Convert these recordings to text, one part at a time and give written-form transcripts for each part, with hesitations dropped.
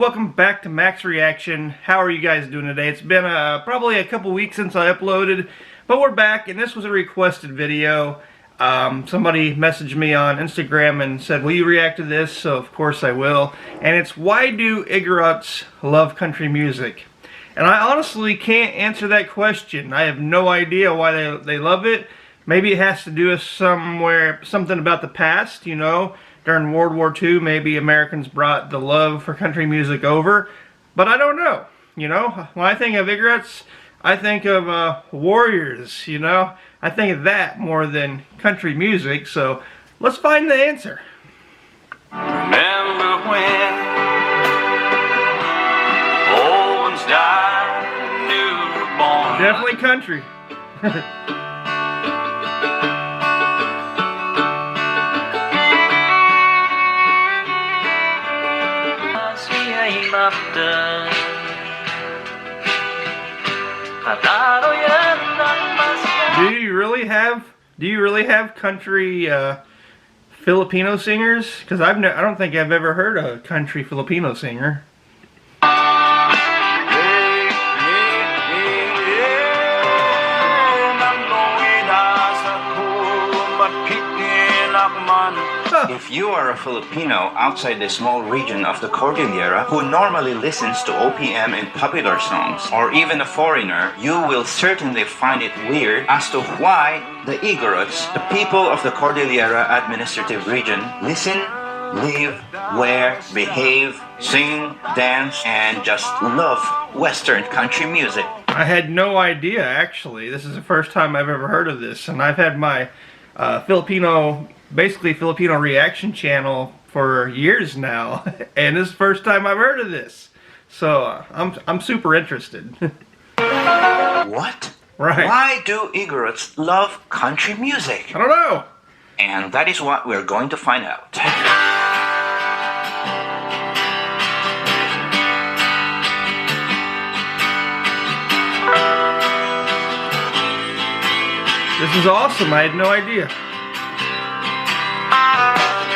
Welcome back to Max Reaction. How are you guys doing today? It's been probably a couple weeks since I uploaded, but we're back, and this was a requested video. Somebody messaged me on Instagram and said, will you react to this? So of course I will. And it's, why do Igorots love country music? And I honestly can't answer that question. I have no idea why they love it. Maybe it has to do with something about the past, you know. During World War II, maybe Americans brought the love for country music over. But I don't know, you know. When I think of Igorots, I think of warriors, you know. I think of that more than country music. So let's find the answer. Remember when old ones died and new were born? Definitely country. Do you really have country Filipino singers? Because I don't think I've ever heard a country Filipino singer. If you are a Filipino outside the small region of the Cordillera who normally listens to OPM and popular songs, or even a foreigner, you will certainly find it weird as to why the Igorots, the people of the Cordillera Administrative Region, listen, live, wear, behave, sing, dance, and just love Western country music. I had no idea, actually. This is the first time I've ever heard of this, and I've had my basically Filipino reaction channel for years now, and this is the first time I've heard of this. So I'm super interested. What? Right. Why do Igorots love country music? I don't know. And that is what we're going to find out. This is awesome. I had no idea.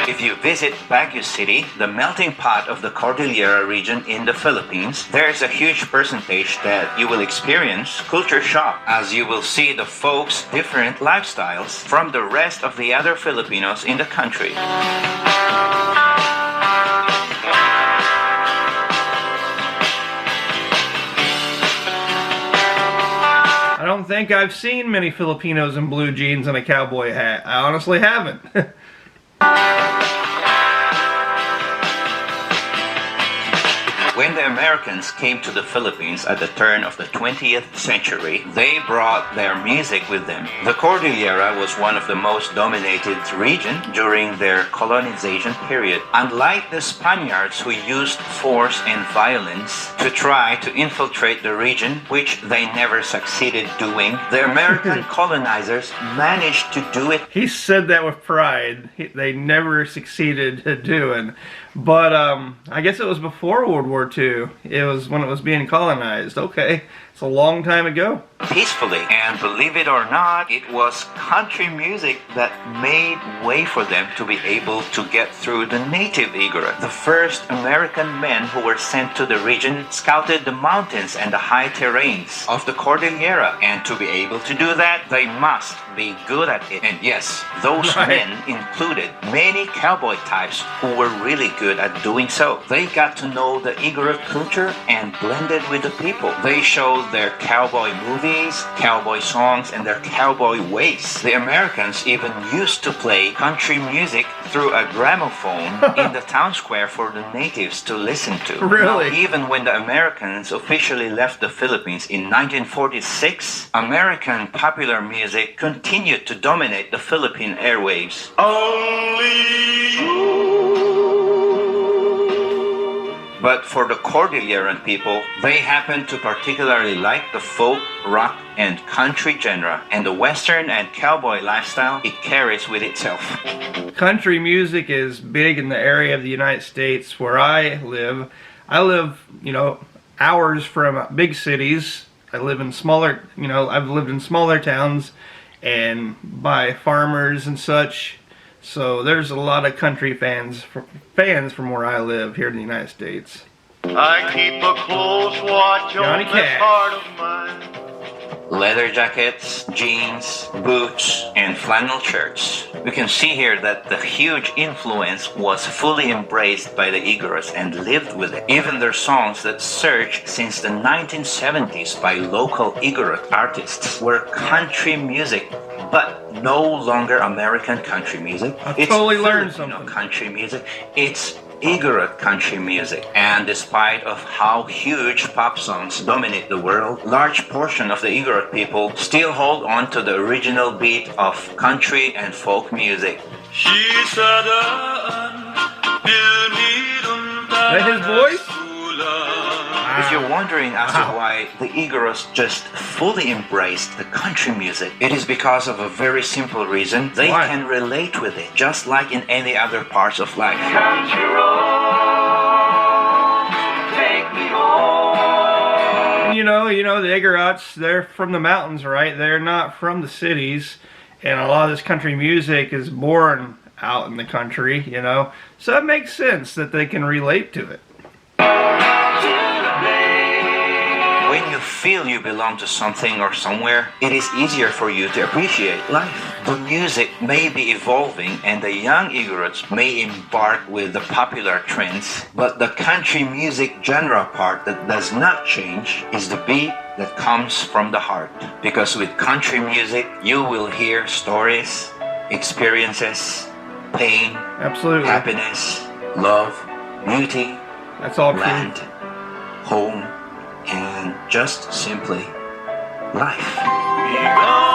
If you visit Baguio City, the melting pot of the Cordillera region in the Philippines, there's a huge percentage that you will experience culture shock, as you will see the folks' different lifestyles from the rest of the other Filipinos in the country. I don't think I've seen many Filipinos in blue jeans and a cowboy hat. I honestly haven't. When the Americans came to the Philippines at the turn of the 20th century, they brought their music with them. The Cordillera was one of the most dominated regions during their colonization period. Unlike the Spaniards, who used force and violence to try to infiltrate the region, which they never succeeded doing, the American colonizers managed to do it. He said that with pride. They never succeeded doing. But I guess it was before World War II. It was when it was being colonized. Okay, it's a long time ago. Peacefully. And believe it or not, it was country music that made way for them to be able to get through the native Igorot. The first American men who were sent to the region scouted the mountains and the high terrains of the Cordillera. And to be able to do that, they must be good at it. And yes, those men included many cowboy types who were really good at doing so. They got to know the Igorot culture and blended with the people. They showed their cowboy movies, cowboy songs, and their cowboy ways. The Americans even used to play country music through a gramophone in the town square for the natives to listen to. Really? Now, even when the Americans officially left the Philippines in 1946, American popular music continued to dominate the Philippine airwaves. Only you. But for the Cordilleran people, they happen to particularly like the folk, rock, and country genre, and the Western and cowboy lifestyle it carries with itself. Country music is big in the area of the United States where I live. I live, you know, hours from big cities. I live in smaller, you know, I've lived in smaller towns and by farmers and such. So there's a lot of country fans from where I live here in the United States. I keep a close watch Johnny on this Cash. heart of mine. Leather jackets, jeans, boots, and flannel shirts. We can see here that the huge influence was fully embraced by the Igorots and lived with it. Even their songs that surged since the 1970s by local Igorot artists were country music, but no longer American country music. I totally learned Filipino something. country music. It's Igorot country music, and despite of how huge pop songs dominate the world, large portion of the Igorot people still hold on to the original beat of country and folk music. Is that his voice? If you're wondering as to Wow. why the Igorots just fully embraced the country music, it is because of a very simple reason. They Why? can relate with it, just like in any other parts of life. Country roads, take me home. You know, the Igorots, they're from the mountains, right? They're not from the cities, and a lot of this country music is born out in the country, you know. So it makes sense that they can relate to it. When you feel you belong to something or somewhere, it is easier for you to appreciate life. The music may be evolving and the young Igorots may embark with the popular trends, but the country music genre part that does not change is the beat that comes from the heart. Because with country music, you will hear stories, experiences, pain, Absolutely. happiness, love, beauty, That's all true. land, home, and just simply life.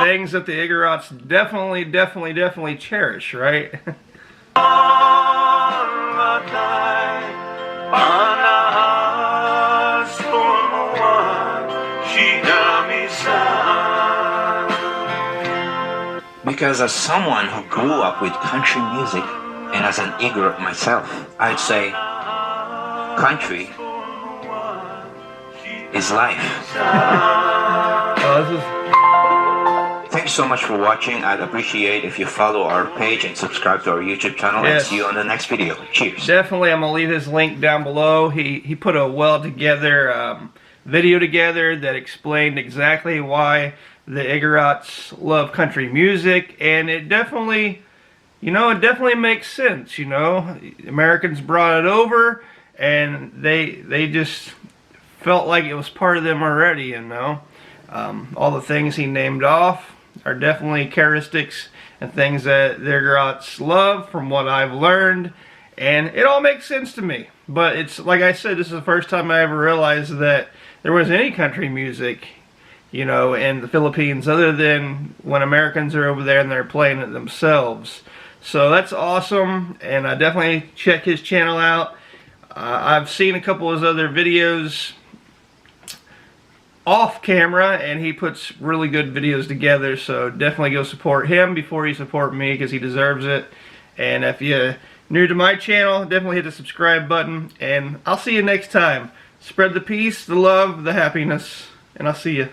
Things that the Igorots definitely cherish, right? Because as someone who grew up with country music, and as an Igorot myself, I'd say country is life. This is Thank you so much for watching. I'd appreciate if you follow our page and subscribe to our YouTube channel, and Yes. see you on the next video. Cheers. definitely. I'm gonna leave his link down below. He put a well together video together that explained exactly why the Igorots love country music, and it definitely, it definitely makes sense. Americans brought it over, and they just felt like it was part of them already. All the things he named off are definitely characteristics and things that the Igorots love, from what I've learned, and it all makes sense to me. But it's like I said, this is the first time I ever realized that there was any country music, in the Philippines, other than when Americans are over there and they're playing it themselves. So that's awesome, and I definitely check his channel out. I've seen a couple of his other videos off camera, and he puts really good videos together, so definitely go support him before you support me, because he deserves it. And if you're new to my channel, definitely hit the subscribe button, and I'll see you next time. Spread the peace, the love, the happiness, and I'll see you.